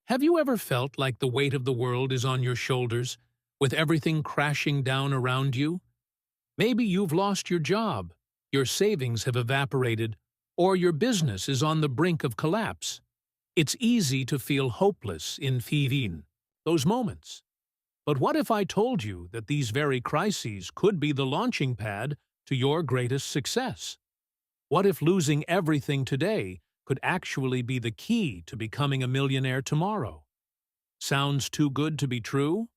Have you ever felt like the weight of the world is on your shoulders, with everything crashing down around you? Maybe you've lost your job, your savings have evaporated, or your business is on the brink of collapse. It's easy to feel hopeless in those moments. But what if I told you that these very crises could be the launching pad to your greatest success? What if losing everything today could actually be the key to becoming a millionaire tomorrow? Sounds too good to be true?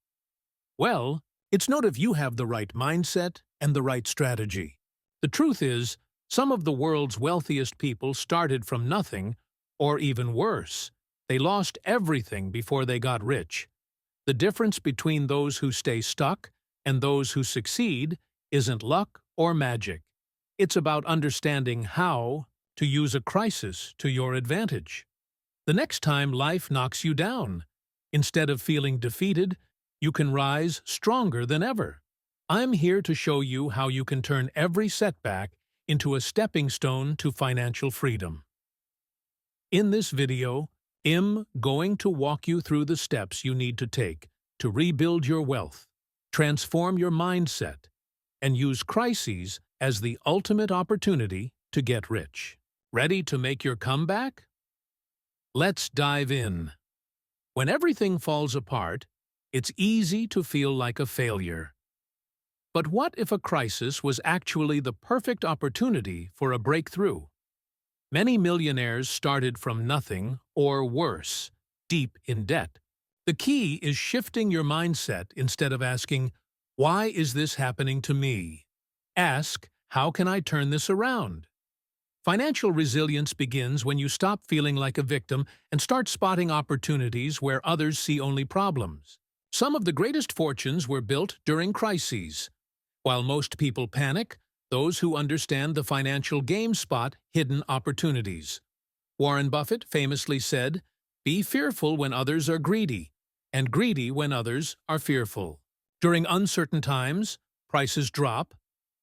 Well, it's not if you have the right mindset and the right strategy. The truth is, some of the world's wealthiest people started from nothing, or even worse, they lost everything before they got rich. The difference between those who stay stuck and those who succeed isn't luck or magic. It's about understanding how to use a crisis to your advantage. The next time life knocks you down, instead of feeling defeated, you can rise stronger than ever. I'm here to show you how you can turn every setback into a stepping stone to financial freedom. In this video, I'm going to walk you through the steps you need to take to rebuild your wealth, transform your mindset, and use crises as the ultimate opportunity to get rich. Ready to make your comeback? Let's dive in. When everything falls apart, it's easy to feel like a failure. But what if a crisis was actually the perfect opportunity for a breakthrough? Many millionaires started from nothing, or worse, deep in debt. The key is shifting your mindset instead of asking, "Why is this happening to me?" Ask, "How can I turn this around?" Financial resilience begins when you stop feeling like a victim and start spotting opportunities where others see only problems. Some of the greatest fortunes were built during crises. While most people panic, those who understand the financial game spot hidden opportunities. Warren Buffett famously said, "Be fearful when others are greedy, and greedy when others are fearful." During uncertain times, prices drop,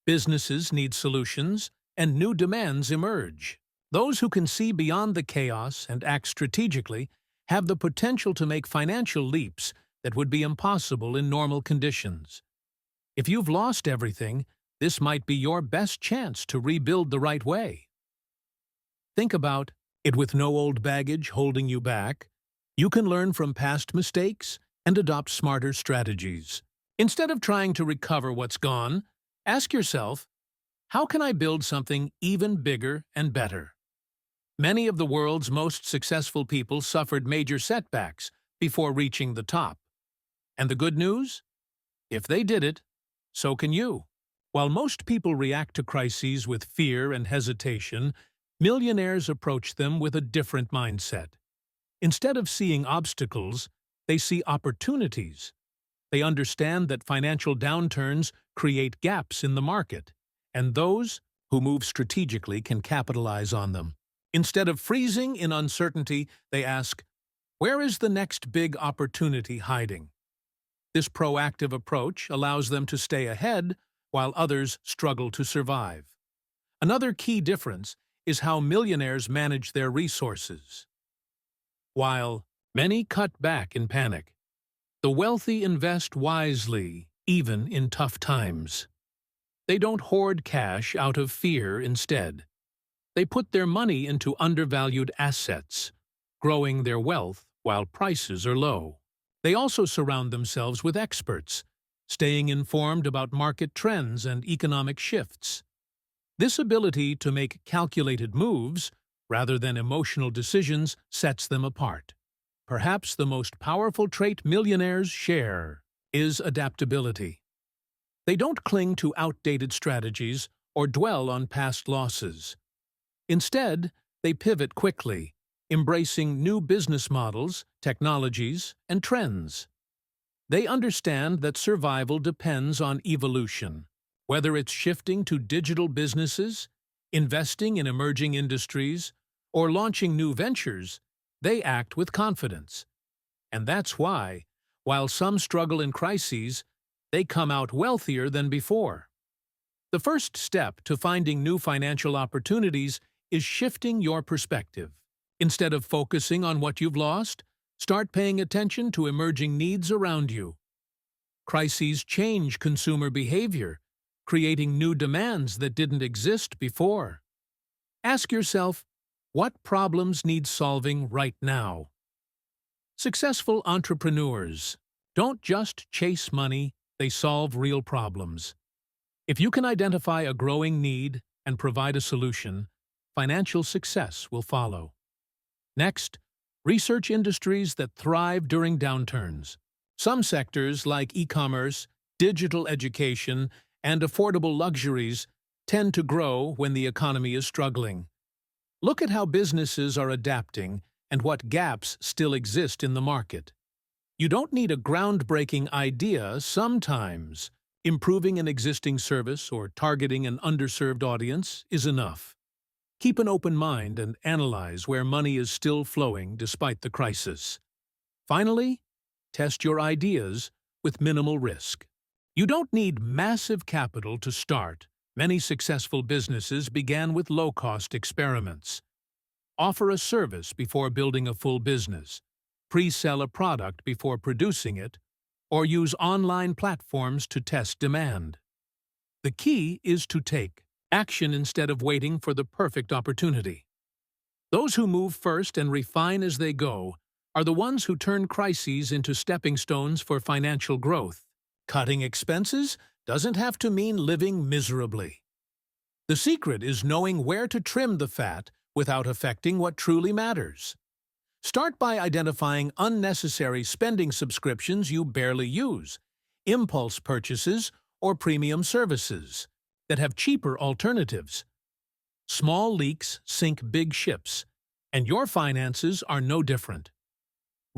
businesses need solutions, and new demands emerge. Those who can see beyond the chaos and act strategically have the potential to make financial leaps that would be impossible in normal conditions. If you've lost everything, this might be your best chance to rebuild the right way. Think about it. With no old baggage holding you back, you can learn from past mistakes and adopt smarter strategies. Instead of trying to recover what's gone, ask yourself, how can I build something even bigger and better? Many of the world's most successful people suffered major setbacks before reaching the top. And the good news? If they did it, so can you. While most people react to crises with fear and hesitation, millionaires approach them with a different mindset. Instead of seeing obstacles, they see opportunities. They understand that financial downturns create gaps in the market, and those who move strategically can capitalize on them. Instead of freezing in uncertainty, they ask, "Where is the next big opportunity hiding?" This proactive approach allows them to stay ahead while others struggle to survive. Another key difference is how millionaires manage their resources. While many cut back in panic, the wealthy invest wisely, even in tough times. They don't hoard cash out of fear instead. They put their money into undervalued assets, growing their wealth while prices are low. They also surround themselves with experts, staying informed about market trends and economic shifts. This ability to make calculated moves, rather than emotional decisions, sets them apart. Perhaps the most powerful trait millionaires share is adaptability. They don't cling to outdated strategies or dwell on past losses. Instead, they pivot quickly, embracing new business models, technologies, and trends. They understand that survival depends on evolution. Whether it's shifting to digital businesses, investing in emerging industries, or launching new ventures, they act with confidence. And that's why, while some struggle in crises, they come out wealthier than before. The first step to finding new financial opportunities is shifting your perspective. Instead of focusing on what you've lost, Start paying attention to emerging needs around you. Crises change consumer behavior, creating new demands that didn't exist before. Ask yourself, what problems need solving right now? Successful entrepreneurs don't just chase money, they solve real problems. If you can identify a growing need and provide a solution, financial success will follow. Next, research industries that thrive during downturns. Some sectors like e-commerce, digital education, and affordable luxuries tend to grow when the economy is struggling. Look at how businesses are adapting and what gaps still exist in the market. You don't need a groundbreaking idea. Sometimes improving an existing service or targeting an underserved audience is enough. Keep an open mind and analyze where money is still flowing despite the crisis. Finally, test your ideas with minimal risk. You don't need massive capital to start. Many successful businesses began with low-cost experiments. Offer a service before building a full business, pre-sell a product before producing it, or use online platforms to test demand. The key is to take action instead of waiting for the perfect opportunity. Those who move first and refine as they go are the ones who turn crises into stepping stones for financial growth. Cutting expenses doesn't have to mean living miserably. The secret is knowing where to trim the fat without affecting what truly matters. Start by identifying unnecessary spending subscriptions you barely use, impulse purchases, or premium services that have cheaper alternatives. Small leaks sink big ships, and your finances are no different.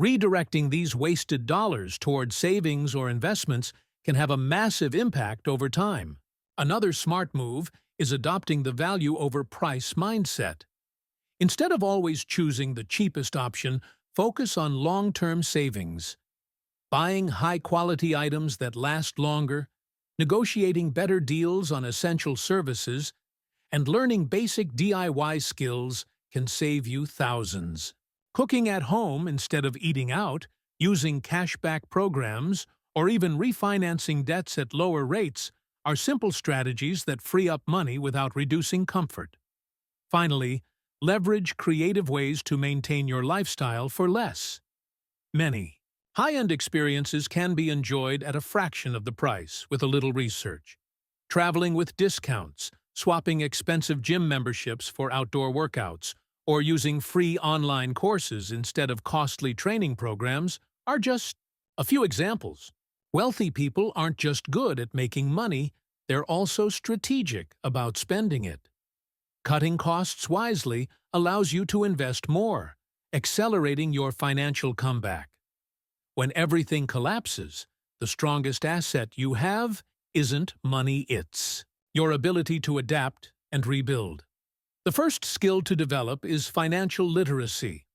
Redirecting these wasted dollars toward savings or investments can have a massive impact over time. Another smart move is adopting the value over price mindset. Instead of always choosing the cheapest option, focus on long-term savings. Buying high-quality items that last longer, negotiating better deals on essential services, and learning basic DIY skills can save you thousands. Cooking at home instead of eating out, using cashback programs, or even refinancing debts at lower rates are simple strategies that free up money without reducing comfort. Finally, leverage creative ways to maintain your lifestyle for less. Many high-end experiences can be enjoyed at a fraction of the price with a little research. Traveling with discounts, swapping expensive gym memberships for outdoor workouts, or using free online courses instead of costly training programs are just a few examples. Wealthy people aren't just good at making money, they're also strategic about spending it. Cutting costs wisely allows you to invest more, accelerating your financial comeback. When everything collapses, the strongest asset you have isn't money, it's your ability to adapt and rebuild. The first skill to develop is financial literacy.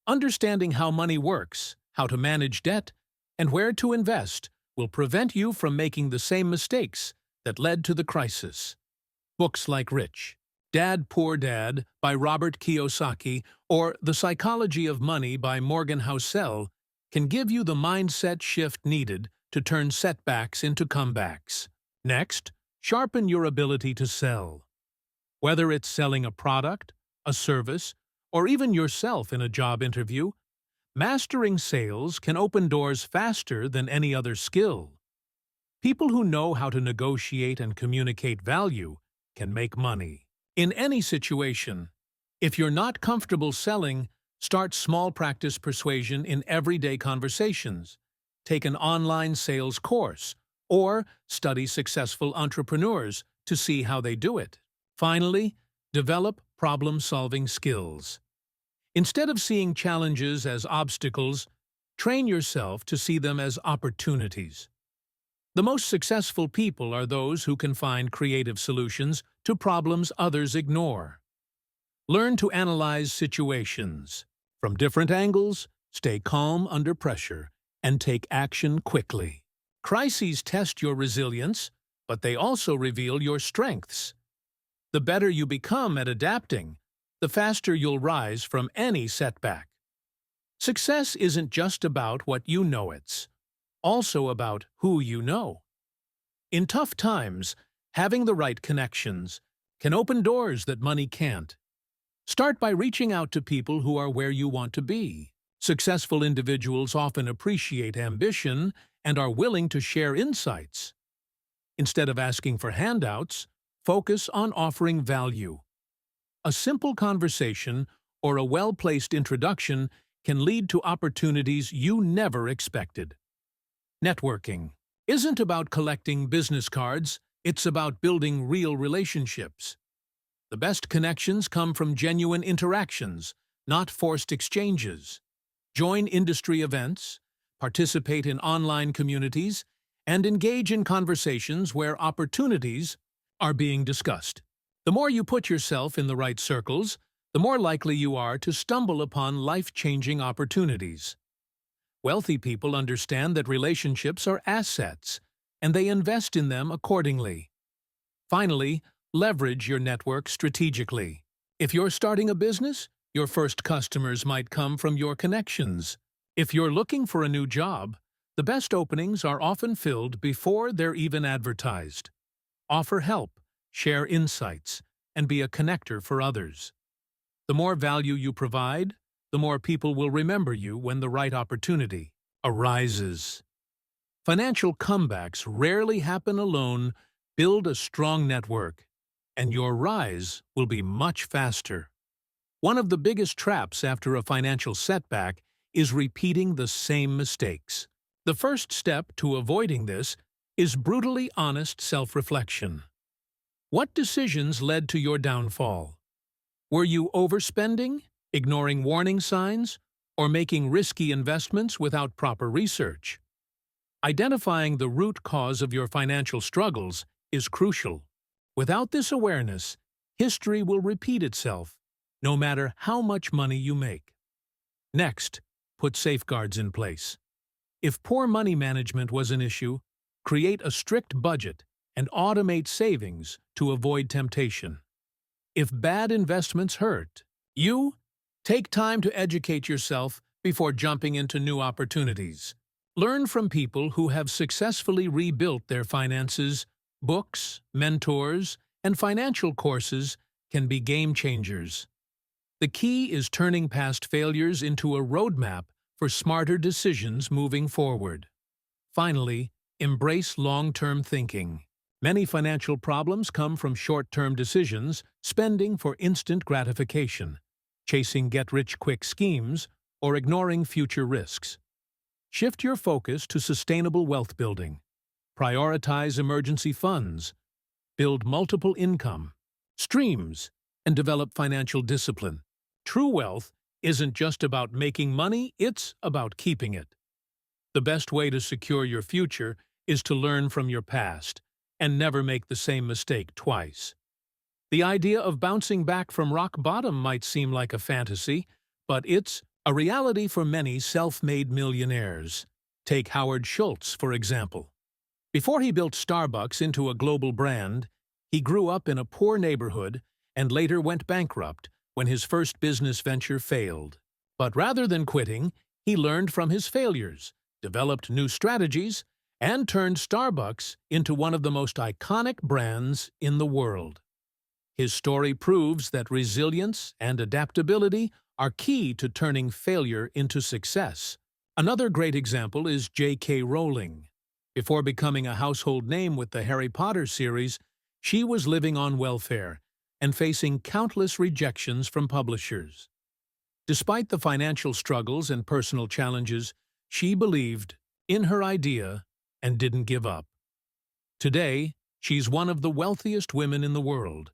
Understanding how money works, how to manage debt, and where to invest will prevent you from making the same mistakes that led to the crisis. Books like Rich Dad, Poor Dad by Robert Kiyosaki or The Psychology of Money by Morgan Housel can give you the mindset shift needed to turn setbacks into comebacks. Next, sharpen your ability to sell. Whether it's selling a product, a service, or even yourself in a job interview, mastering sales can open doors faster than any other skill. People who know how to negotiate and communicate value can make money. In any situation, if you're not comfortable selling, start small. Practice persuasion in everyday conversations. Take an online sales course, or study successful entrepreneurs to see how they do it. Finally, develop problem-solving skills. Instead of seeing challenges as obstacles, train yourself to see them as opportunities. The most successful people are those who can find creative solutions to problems others ignore. Learn to analyze situations from different angles, stay calm under pressure, and take action quickly. Crises test your resilience, but they also reveal your strengths. The better you become at adapting, the faster you'll rise from any setback. Success isn't just about what you know, it's also about who you know. In tough times, having the right connections can open doors that money can't. Start by reaching out to people who are where you want to be. Successful individuals often appreciate ambition and are willing to share insights. Instead of asking for handouts, focus on offering value. A simple conversation or a well-placed introduction can lead to opportunities you never expected. Networking isn't about collecting business cards, it's about building real relationships. The best connections come from genuine interactions, not forced exchanges. Join industry events, participate in online communities, and engage in conversations where opportunities are being discussed. The more you put yourself in the right circles, the more likely you are to stumble upon life-changing opportunities. Wealthy people understand that relationships are assets, and they invest in them accordingly. Finally, leverage your network strategically. If you're starting a business, your first customers might come from your connections. If you're looking for a new job, the best openings are often filled before they're even advertised. Offer help, share insights, and be a connector for others. The more value you provide, the more people will remember you when the right opportunity arises. Financial comebacks rarely happen alone. Build a strong network, and your rise will be much faster. One of the biggest traps after a financial setback is repeating the same mistakes. The first step to avoiding this is brutally honest self-reflection. What decisions led to your downfall? Were you overspending, ignoring warning signs, or making risky investments without proper research? Identifying the root cause of your financial struggles is crucial. Without this awareness, history will repeat itself, no matter how much money you make. Next, put safeguards in place. If poor money management was an issue, create a strict budget and automate savings to avoid temptation. If bad investments hurt you, take time to educate yourself before jumping into new opportunities. Learn from people who have successfully rebuilt their finances. Books, mentors, and financial courses can be game changers. The key is turning past failures into a roadmap for smarter decisions moving forward. Finally, embrace long-term thinking. Many financial problems come from short-term decisions, spending for instant gratification, chasing get-rich-quick schemes, or ignoring future risks. Shift your focus to sustainable wealth building. Prioritize emergency funds, build multiple income streams, and develop financial discipline. True wealth isn't just about making money, it's about keeping it. The best way to secure your future is to learn from your past and never make the same mistake twice. The idea of bouncing back from rock bottom might seem like a fantasy, but it's a reality for many self-made millionaires. Take Howard Schultz, for example. Before he built Starbucks into a global brand, he grew up in a poor neighborhood and later went bankrupt when his first business venture failed. But rather than quitting, he learned from his failures, developed new strategies, and turned Starbucks into one of the most iconic brands in the world. His story proves that resilience and adaptability are key to turning failure into success. Another great example is J.K. Rowling. Before becoming a household name with the Harry Potter series, she was living on welfare and facing countless rejections from publishers. Despite the financial struggles and personal challenges, she believed in her idea and didn't give up. Today, she's one of the wealthiest women in the world,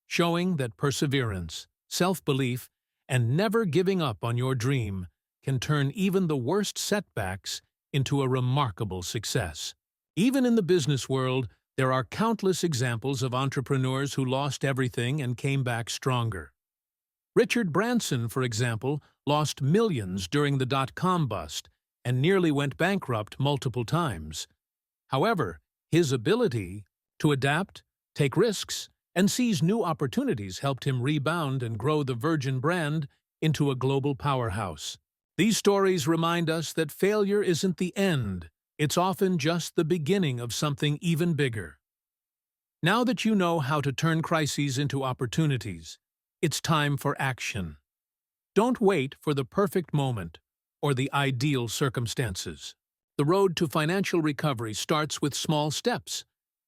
showing that perseverance, self-belief, and never giving up on your dream can turn even the worst setbacks into a remarkable success. Even in the business world, there are countless examples of entrepreneurs who lost everything and came back stronger. Richard Branson, for example, lost millions during the dot-com bust and nearly went bankrupt multiple times. However, his ability to adapt, take risks, and seize new opportunities helped him rebound and grow the Virgin brand into a global powerhouse. These stories remind us that failure isn't the end. It's often just the beginning of something even bigger. Now that you know how to turn crises into opportunities, it's time for action. Don't wait for the perfect moment or the ideal circumstances. The road to financial recovery starts with small steps,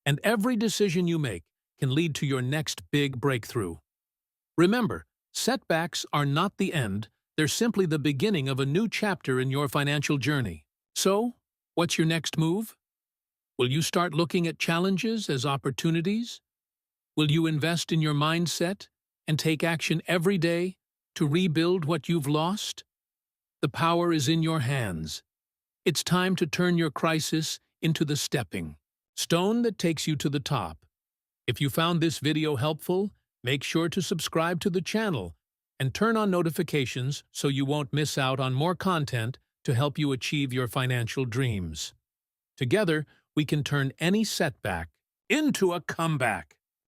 and every decision you make can lead to your next big breakthrough. Remember, setbacks are not the end, they're simply the beginning of a new chapter in your financial journey. So, what's your next move? Will you start looking at challenges as opportunities? Will you invest in your mindset and take action every day to rebuild what you've lost? The power is in your hands. It's time to turn your crisis into the stepping stone that takes you to the top. If you found this video helpful, make sure to subscribe to the channel and turn on notifications so you won't miss out on more content to help you achieve your financial dreams. Together, we can turn any setback into a comeback.